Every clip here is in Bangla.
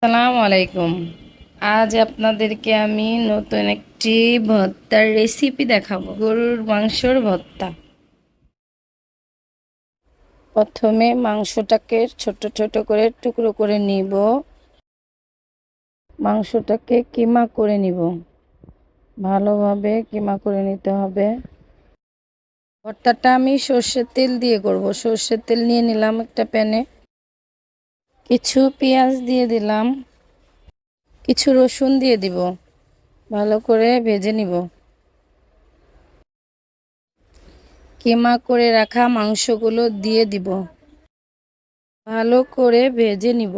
আসসালামু আলাইকুম। আজ আপনাদেরকে আমি নতুন একটি ভর্তার রেসিপি দেখাবো, গরুর মাংসর ভর্তা। প্রথমে মাংসটাকে ছোট ছোট করে টুকরো করে নিব। মাংসটাকে কিমা করে নিব, ভালোভাবে কিমা করে নিতে হবে। ভর্তাটা আমি সর্ষের তেল দিয়ে করব। সর্ষের তেল নিয়ে নিলাম একটা প্যানে, কিছু পেঁয়াজ দিয়ে দিলাম, কিছু রসুন দিয়ে দিব, ভালো করে ভেজে নিব। কিমা করে রাখা মাংসগুলো দিয়ে দিব, ভালো করে ভেজে নিব।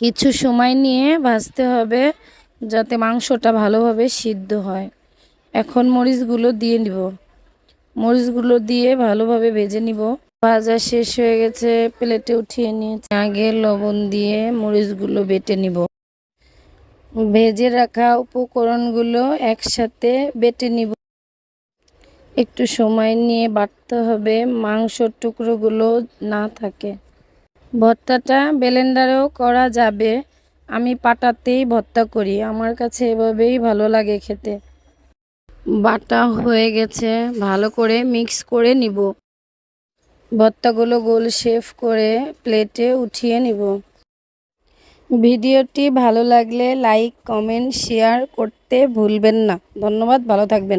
কিছু সময় নিয়ে ভাজতে হবে যাতে মাংসটা ভালোভাবে সিদ্ধ হয়। এখন মরিচগুলো দিয়ে নিব, মরিচগুলো দিয়ে ভালোভাবে ভেজে নিব। ভাজা শেষ হয়ে গেছে, প্লেটে উঠিয়ে নিয়েছি। আগে লবণ দিয়ে মরিচগুলো বেটে নিব। ভেজে রাখা উপকরণগুলো একসাথে বেটে নিব। একটু সময় নিয়ে বাটতে হবে, মাংসর টুকরোগুলো না থাকে। ভর্তাটা ব্লেন্ডারেও করা যাবে, আমি পাটাতেই ভর্তা করি, আমার কাছে এভাবেই ভালো লাগে খেতে। বাটা হয়ে গেছে, ভালো করে মিক্স করে নিব। ভর্তাগুলো গোল শেপ করে প্লেটে উঠিয়ে নিব। ভিডিওটি ভালো লাগলে লাইক, কমেন্ট, শেয়ার করতে ভুলবেন না। ধন্যবাদ, ভালো থাকবেন।